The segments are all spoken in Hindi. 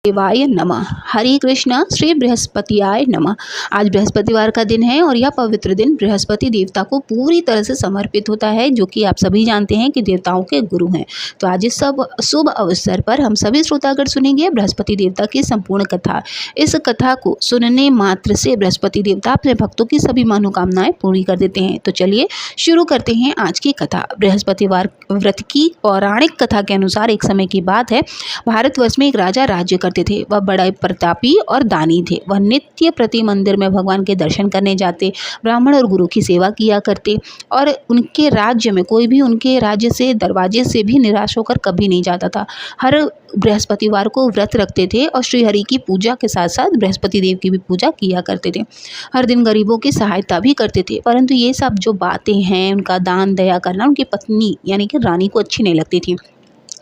देवाय नमः। हरे कृष्णा। श्री बृहस्पतियाय नमः। आज बृहस्पतिवार का दिन है और यह पवित्र दिन बृहस्पति देवता को पूरी तरह से समर्पित होता है, जो कि आप सभी जानते हैं कि देवताओं के गुरु हैं। तो आज इस सब शुभ अवसर पर हम सभी श्रोतागण सुनेंगे बृहस्पति देवता की संपूर्ण कथा। इस कथा को सुनने मात्र से बृहस्पति देवता अपने भक्तों की सभी मनोकामनाएं पूरी कर देते हैं। तो चलिए शुरू करते हैं आज की कथा। बृहस्पतिवार व्रत की पौराणिक कथा के अनुसार एक समय की बात है, भारतवर्ष में एक राजा राज्य करते थे। वह बड़ा प्रतापी और दानी थे। वह नित्य प्रति मंदिर में भगवान के दर्शन करने जाते, ब्राह्मण और गुरु की सेवा किया करते और उनके राज्य में कोई भी उनके राज्य से दरवाजे से भी निराश होकर कभी नहीं जाता था। हर बृहस्पतिवार को व्रत रखते थे और श्री हरि की पूजा के साथ साथ बृहस्पति देव की भी पूजा किया करते थे। हर दिन गरीबों की सहायता भी करते थे। परंतु ये सब जो बातें हैं, उनका दान दया करना उनकी पत्नी यानी कि रानी को अच्छी नहीं लगती थी।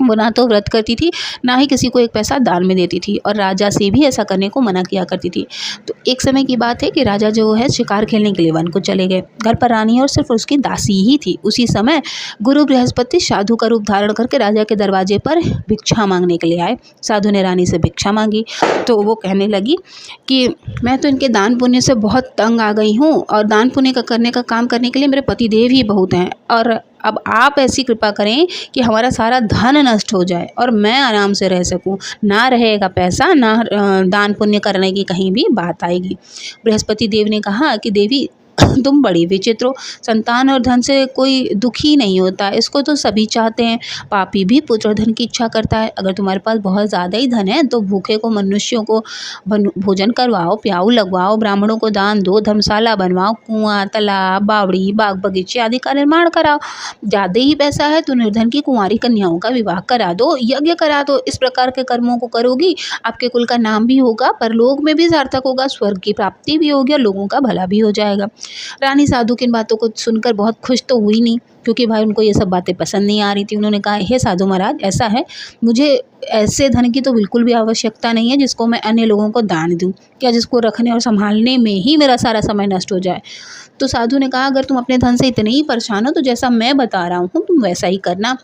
वो ना तो व्रत करती थी, ना ही किसी को एक पैसा दान में देती थी और राजा से भी ऐसा करने को मना किया करती थी। तो एक समय की बात है कि राजा जो है शिकार खेलने के लिए वन को चले गए। घर पर रानी और सिर्फ उसकी दासी ही थी। उसी समय गुरु बृहस्पति साधु का रूप धारण करके राजा के दरवाजे पर भिक्षा मांगने के लिए आए। साधु ने रानी से भिक्षा मांगी तो वो कहने लगी कि मैं तो इनके दान पुण्य से बहुत तंग आ गई हूँ और दान पुण्य का काम करने के लिए मेरे पतिदेव ही बहुत हैं, और अब आप ऐसी कृपा करें कि हमारा सारा धन नष्ट हो जाए और मैं आराम से रह सकूं। ना रहेगा पैसा, ना दान पुण्य करने की कहीं भी बात आएगी। बृहस्पति देव ने कहा कि देवी तुम बड़ी विचित्र हो। संतान और धन से कोई दुखी नहीं होता, इसको तो सभी चाहते हैं। पापी भी पुत्र और धन की इच्छा करता है। अगर तुम्हारे पास बहुत ज़्यादा ही धन है तो भूखे को मनुष्यों को भोजन करवाओ, प्याऊ लगवाओ, ब्राह्मणों को दान दो, धर्मशाला बनवाओ, कुआं, तालाब, बावड़ी, बाग बगीचे आदि का निर्माण कराओ। ज़्यादा ही पैसा है तो निर्धन की कुंवारी कन्याओं का विवाह करा दो, यज्ञ करा दो। इस प्रकार के कर्मों को करोगी, आपके कुल का नाम भी होगा, परलोक में भी सार्थक होगा, स्वर्ग की प्राप्ति भी होगी और लोगों का भला भी हो जाएगा। रानी साधु की इन बातों को सुनकर बहुत खुश तो हुई नहीं, क्योंकि भाई उनको ये सब बातें पसंद नहीं आ रही थी। उन्होंने कहा, हे साधु महाराज, ऐसा है, मुझे ऐसे धन की तो बिल्कुल भी आवश्यकता नहीं है जिसको मैं अन्य लोगों को दान दूं, क्या जिसको रखने और संभालने में ही मेरा सारा समय नष्ट हो जाए। तो साधु ने कहा, अगर तुम अपने धन से इतने ही परेशान हो तो जैसा मैं बता रहा हूँ तुम वैसा ही करना।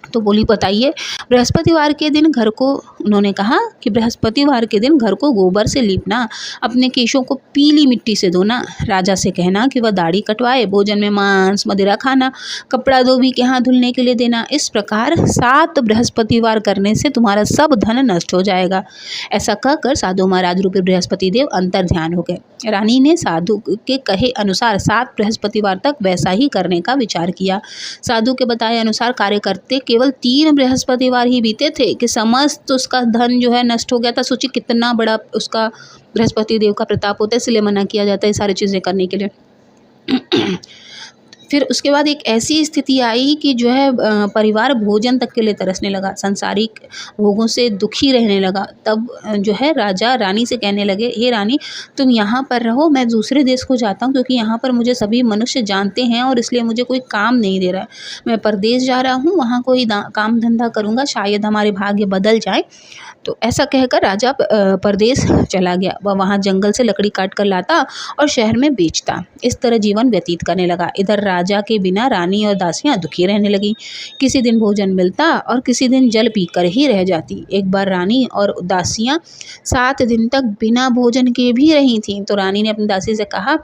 तो बोली, बताइए। बृहस्पतिवार के दिन घर को, उन्होंने कहा कि बृहस्पतिवार के दिन घर को गोबर से लीपना, अपने केशों को पीली मिट्टी से धोना, राजा से कहना कि वह दाढ़ी कटवाए, भोजन में मांस मदिरा खाना, कपड़ा धोबी के हाथ धुलने के लिए देना। इस प्रकार 7 बृहस्पतिवार करने से तुम्हारा सब धन नष्ट हो जाएगा। ऐसा कहकर साधु महाराज रूपी बृहस्पति देव अंतर ध्यान हो गए। रानी ने साधु के कहे अनुसार 7 बृहस्पतिवार तक वैसा ही करने का विचार किया। साधु के बताए अनुसार कार्य करते केवल 3 बृहस्पतिवार ही बीते थे कि समस्त उसका धन जो है नष्ट हो गया था। सोचिए कितना बड़ा उसका बृहस्पति देव का प्रताप होता है, इसलिए मना किया जाता है सारी चीज़ें करने के लिए। फिर उसके बाद एक ऐसी स्थिति आई कि जो है परिवार भोजन तक के लिए तरसने लगा, सांसारिक भोगों से दुखी रहने लगा। तब जो है राजा रानी से कहने लगे, हे रानी, तुम यहाँ पर रहो, मैं दूसरे देश को जाता हूँ, क्योंकि यहाँ पर मुझे सभी मनुष्य जानते हैं और इसलिए मुझे कोई काम नहीं दे रहा है। मैं परदेश जा रहा हूँ, वहाँ कोई काम धंधा करूँगा, शायद हमारे भाग्य बदल जाए। तो ऐसा कहकर राजा परदेश चला गया। वह वहाँ जंगल से लकड़ी काट कर लाता और शहर में बेचता। इस तरह जीवन व्यतीत करने लगा। इधर राजा के बिना रानी और दासियां दुखी रहने लगी। किसी दिन भोजन मिलता और किसी दिन जल पीकर ही रह जाती। एक बार रानी और दासियां 7 दिन तक बिना भोजन के भी रही थीं। तो रानी ने अपनी दासी से कहा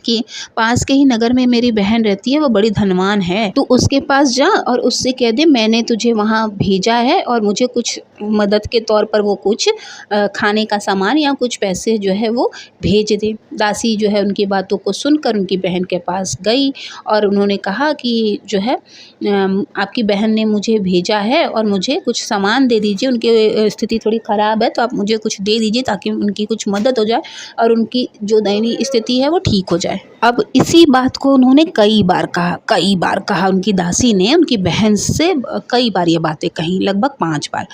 कि पास के ही नगर में मेरी बहन रहती है, वो बड़ी धनवान है, तो उसके पास जा और उससे कह दे मैंने तुझे वहाँ भेजा है और मुझे कुछ मदद के तौर पर वो कुछ खाने का सामान या कुछ पैसे जो है वो भेज दे। दासी जो है उनकी बातों को सुनकर उनकी बहन के पास गई और उन्होंने कहा कि जो है आपकी बहन ने मुझे भेजा है और मुझे कुछ सामान दे दीजिए, उनकी स्थिति थोड़ी ख़राब है, तो आप मुझे कुछ दे दीजिए ताकि उनकी कुछ मदद हो जाए और उनकी जो दयनीय स्थिति है वो ठीक हो जाए। अब इसी बात को उन्होंने कई बार कहा उनकी दासी ने उनकी बहन से कई बार ये बातें कही, लगभग 5 बार।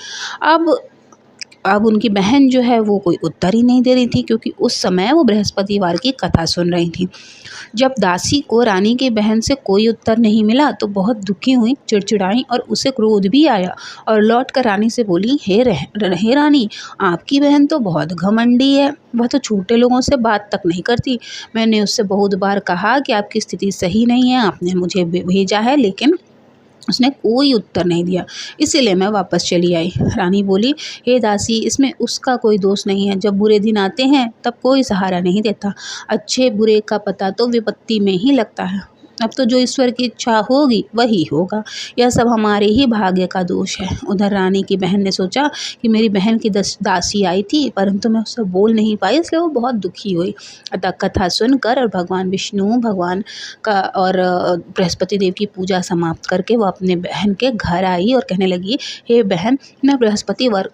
अब उनकी बहन जो है वो कोई उत्तर ही नहीं दे रही थी, क्योंकि उस समय वो बृहस्पतिवार की कथा सुन रही थी। जब दासी को रानी की बहन से कोई उत्तर नहीं मिला तो बहुत दुखी हुई, चिड़चिड़ाई और उसे क्रोध भी आया और लौटकर रानी से बोली, हे रानी, आपकी बहन तो बहुत घमंडी है, वह तो छोटे लोगों से बात तक नहीं करती। मैंने उससे बहुत बार कहा कि आपकी स्थिति सही नहीं है, आपने मुझे भेजा है, लेकिन उसने कोई उत्तर नहीं दिया, इसीलिए मैं वापस चली आई। रानी बोली, हे दासी, इसमें उसका कोई दोष नहीं है। जब बुरे दिन आते हैं तब कोई सहारा नहीं देता। अच्छे बुरे का पता तो विपत्ति में ही लगता है। अब तो जो ईश्वर की इच्छा होगी वही होगा। यह सब हमारे ही भाग्य का दोष है। उधर रानी की बहन ने सोचा कि मेरी बहन की दासी आई थी, परंतु मैं उससे बोल नहीं पाई, इसलिए वो बहुत दुखी हुई। अतः कथा सुनकर और भगवान विष्णु भगवान का और बृहस्पति देव की पूजा समाप्त करके वो अपने बहन के घर आई और कहने लगी, हे बहन, मैं बृहस्पतिवार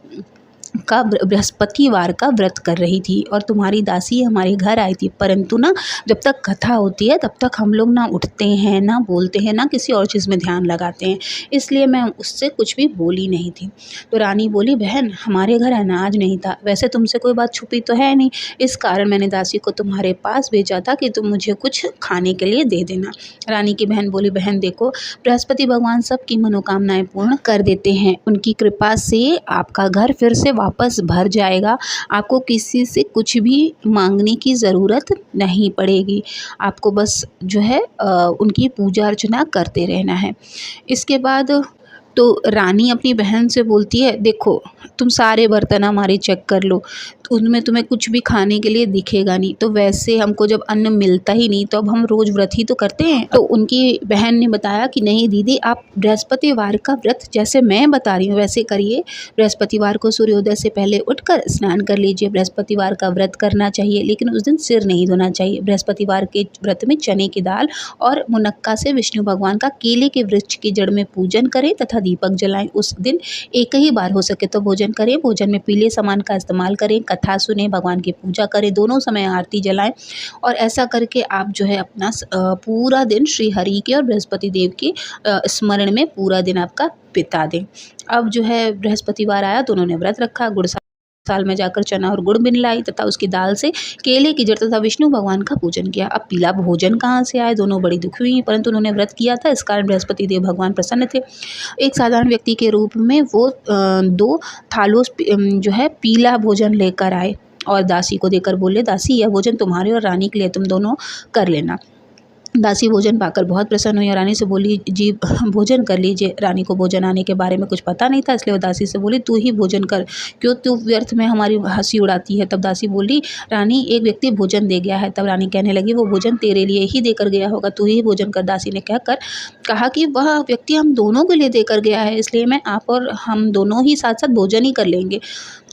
का व्रत कर रही थी और तुम्हारी दासी हमारे घर आई थी, परंतु ना जब तक कथा होती है तब तक हम लोग ना उठते हैं, ना बोलते हैं, ना किसी और चीज़ में ध्यान लगाते हैं, इसलिए मैं उससे कुछ भी बोली नहीं थी। तो रानी बोली, बहन, हमारे घर अनाज नहीं था, वैसे तुमसे कोई बात छुपी तो है नहीं, इस कारण मैंने दासी को तुम्हारे पास भेजा था कि तुम मुझे कुछ खाने के लिए दे देना। रानी की बहन बोली, बहन देखो, बृहस्पति भगवान सबकी मनोकामनाएं पूर्ण कर देते हैं। उनकी कृपा से आपका घर फिर से वापस भर जाएगा। आपको किसी से कुछ भी मांगने की ज़रूरत नहीं पड़ेगी। आपको बस जो है उनकी पूजा अर्चना करते रहना है। इसके बाद तो रानी अपनी बहन से बोलती है, देखो, तुम सारे बर्तन हमारे चेक कर लो, तो उनमें तुम्हें कुछ भी खाने के लिए दिखेगा नहीं। तो वैसे हमको जब अन्न मिलता ही नहीं तो अब हम रोज़ व्रत ही तो करते हैं। तो उनकी बहन ने बताया कि नहीं दीदी, आप बृहस्पतिवार का व्रत जैसे मैं बता रही हूँ वैसे करिए। बृहस्पतिवार को सूर्योदय से पहले उठकर स्नान कर लीजिए। बृहस्पतिवार का व्रत करना चाहिए, लेकिन उस दिन सिर नहीं धोना चाहिए। बृहस्पतिवार के व्रत में चने की दाल और मुनक्का से विष्णु भगवान का केले के वृक्ष की जड़ में पूजन करें तथा दीपक जलाएं। उस दिन एक ही बार हो सके तो भोजन करें। भोजन में पीले सामान का इस्तेमाल करें, कथा सुने, भगवान की पूजा करें, दोनों समय आरती जलाएं। और ऐसा करके आप जो है अपना पूरा दिन श्री हरि के और बृहस्पति देव की स्मरण में पूरा दिन आपका बिता दें। अब जो है बृहस्पतिवार आया तो उन्होंने व्रत रखा। गुड़ साल में जाकर चना और गुड़ बिन लाई तथा उसकी दाल से केले की जड़ तथा विष्णु भगवान का पूजन किया। अब पीला भोजन कहाँ से आए, दोनों बड़ी दुखी हुई, परंतु उन्होंने व्रत किया था, इस कारण बृहस्पति देव भगवान प्रसन्न थे। एक साधारण व्यक्ति के रूप में वो 2 थालों जो है पीला भोजन लेकर आए और दासी को देकर बोले, दासी, यह भोजन तुम्हारे और रानी के लिए, तुम दोनों कर लेना। दासी भोजन पाकर बहुत प्रसन्न हुई और रानी से बोली, जी भोजन कर लीजिए। रानी को भोजन आने के बारे में कुछ पता नहीं था, इसलिए वो दासी से बोली, तू ही भोजन कर, क्यों तू व्यर्थ में हमारी हंसी उड़ाती है। तब दासी बोली, रानी, एक व्यक्ति भोजन दे गया है। तब रानी कहने लगी, वो भोजन तेरे लिए ही देकर गया होगा, तू ही भोजन कर। दासी ने कहा कि वह व्यक्ति हम दोनों के लिए देकर गया है, इसलिए मैं आप और हम दोनों ही साथ साथ भोजन ही कर लेंगे।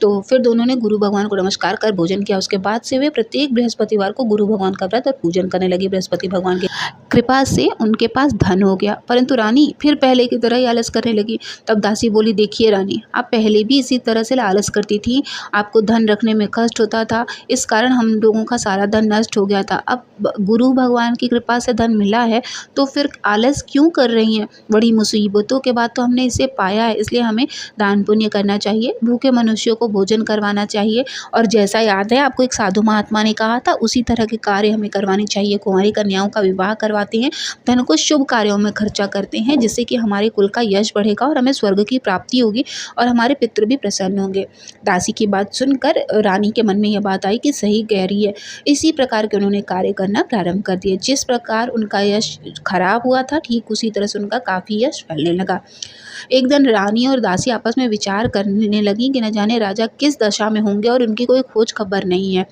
तो फिर दोनों ने गुरु भगवान को नमस्कार कर भोजन किया। उसके बाद से वे प्रत्येक बृहस्पतिवार को गुरु भगवान का व्रत और पूजन करने लगी। बृहस्पति भगवान की कृपा से उनके पास धन हो गया, परंतु रानी फिर पहले की तरह ही आलस करने लगी। तब दासी बोली, देखिए रानी, आप पहले भी इसी तरह से आलस करती थी, आपको धन रखने में कष्ट होता था, इस कारण हम लोगों का सारा धन नष्ट हो गया था। अब गुरु भगवान की कृपा से धन मिला है तो फिर आलस क्यों कर रही हैं? बड़ी मुसीबतों के बाद तो हमने इसे पाया है, इसलिए हमें दान पुण्य करना चाहिए, भूखे मनुष्यों को भोजन करवाना चाहिए। और जैसा याद है आपको एक साधु महात्मा ने कहा था, उसी तरह के कार्य हमें करवाने चाहिए। कुंवारी कन्याओं का विवाह करवाते हैं, धन को शुभ कार्यों में खर्चा करते हैं, जिससे कि हमारे कुल का यश बढ़ेगा और हमें स्वर्ग की प्राप्ति होगी और हमारे पितृ भी प्रसन्न होंगे। दासी की बात सुनकर रानी के मन में यह बात आई कि सही कह रही है। इसी प्रकार के उन्होंने कार्य करना प्रारंभ कर दिए। जिस प्रकार उनका यश खराब हुआ था, ठीक उसी तरह से उनका काफ़ी यश फैलने लगा। एक दिन रानी और दासी आपस में विचार करने लगी कि न जाने राजा किस दशा में होंगे और उनकी कोई खोज खबर नहीं है।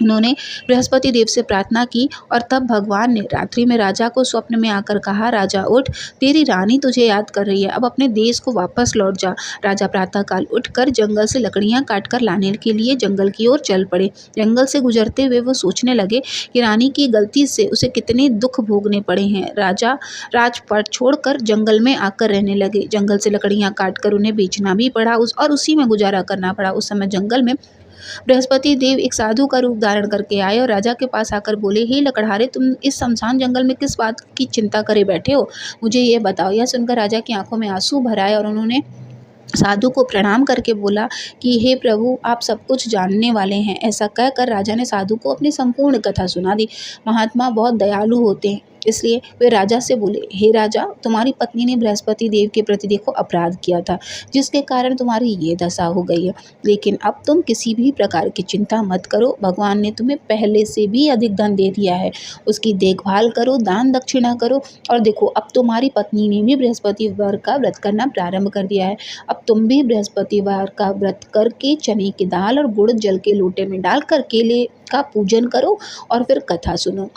उन्होंने बृहस्पति देव से प्रार्थना की और तब भगवान ने रात्रि में राजा को स्वप्न में आकर कहा, राजा उठ, तेरी रानी तुझे याद कर रही है, अब अपने देश को वापस लौट जा। राजा प्रातःकाल उठकर जंगल से लकड़ियां काटकर लाने के लिए जंगल की ओर चल पड़े। जंगल से गुजरते हुए वो सोचने लगे कि रानी की गलती से उसे कितने दुख भोगने पड़े हैं। राजा राजपाट छोड़कर जंगल में आकर रहने लगे। जंगल से लकड़ियाँ काटकर उन्हें बेचना भी पड़ा और उसी में गुजारा करना पड़ा। उस समय जंगल में बृहस्पति देव एक साधु का रूप धारण करके आए और राजा के पास आकर बोले, हे लकड़हारे, तुम इस शमशान जंगल में किस बात की चिंता करे बैठे हो, मुझे ये बताओ। यह सुनकर राजा की आंखों में आंसू भर आए और उन्होंने साधु को प्रणाम करके बोला कि हे प्रभु, आप सब कुछ जानने वाले हैं। ऐसा कहकर राजा ने साधु को अपनी संपूर्ण कथा सुना दी। महात्मा बहुत दयालु होते हैं, इसलिए वे राजा से बोले, हे राजा, तुम्हारी पत्नी ने बृहस्पति देव के प्रति देखो अपराध किया था, जिसके कारण तुम्हारी ये दशा हो गई है। लेकिन अब तुम किसी भी प्रकार की चिंता मत करो, भगवान ने तुम्हें पहले से भी अधिक धन दे दिया है। उसकी देखभाल करो, दान दक्षिणा करो, और देखो अब तुम्हारी पत्नी ने भी बृहस्पतिवार का व्रत करना प्रारंभ कर दिया है। अब तुम भी बृहस्पतिवार का व्रत करके चने की दाल और गुड़ जल के लोटे में डालकर केले का पूजन करो और फिर कथा सुनो।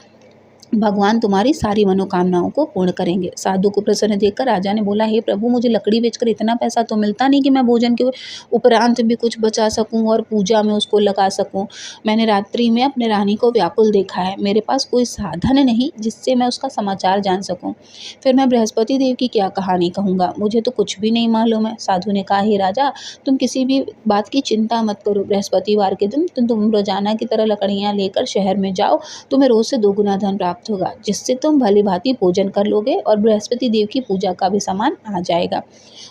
भगवान तुम्हारी सारी मनोकामनाओं को पूर्ण करेंगे। साधु को प्रसन्न देखकर राजा ने बोला, हे प्रभु, मुझे लकड़ी बेचकर इतना पैसा तो मिलता नहीं कि मैं भोजन के उपरांत भी कुछ बचा सकूं और पूजा में उसको लगा सकूं। मैंने रात्रि में अपने रानी को व्याकुल देखा है, मेरे पास कोई साधन नहीं जिससे मैं उसका समाचार जान सकूं। फिर मैं बृहस्पति देव की क्या कहानी कहूँगा, मुझे तो कुछ भी नहीं मालूम है। साधु ने कहा, हे राजा, तुम किसी भी बात की चिंता मत करो। बृहस्पतिवार के दिन तुम रोजाना की तरह लकड़ियाँ लेकर शहर में जाओ, तुम्हें रोज से 2 गुना धन प्राप्त होगा, जिससे तुम भली भांति भोजन कर लोगे और बृहस्पति देव की पूजा का भी सामान आ जाएगा।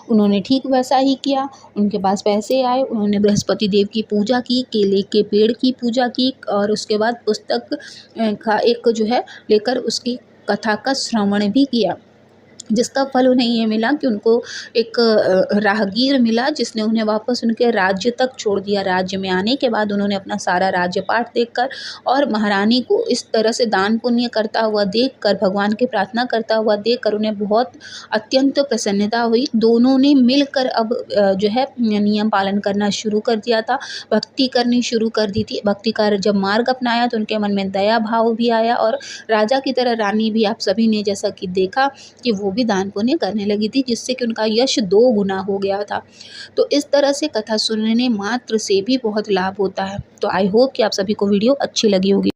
उन्होंने ठीक वैसा ही किया। उनके पास पैसे आए, उन्होंने बृहस्पति देव की पूजा की, केले के पेड़ की पूजा की और उसके बाद पुस्तक का एक जो है लेकर उसकी कथा का श्रवण भी किया, जिसका फल उन्हें ये मिला कि उनको एक राहगीर मिला जिसने उन्हें वापस उनके राज्य तक छोड़ दिया। राज्य में आने के बाद उन्होंने अपना सारा राज्य पाठ देखकर और महारानी को इस तरह से दान पुण्य करता हुआ देखकर, भगवान की प्रार्थना करता हुआ देखकर उन्हें बहुत अत्यंत प्रसन्नता हुई। दोनों ने मिलकर अब जो है नियम पालन करना शुरू कर दिया था, भक्ति करनी शुरू कर दी थी। भक्ति का जब मार्ग अपनाया तो उनके मन में दया भाव भी आया और राजा की तरह रानी भी, आप सभी ने जैसा कि देखा कि वो भी दान पुण्य करने लगी थी, जिससे कि उनका यश 2 गुना हो गया था। तो इस तरह से कथा सुनने मात्र से भी बहुत लाभ होता है। तो आई होप कि आप सभी को वीडियो अच्छी लगी होगी।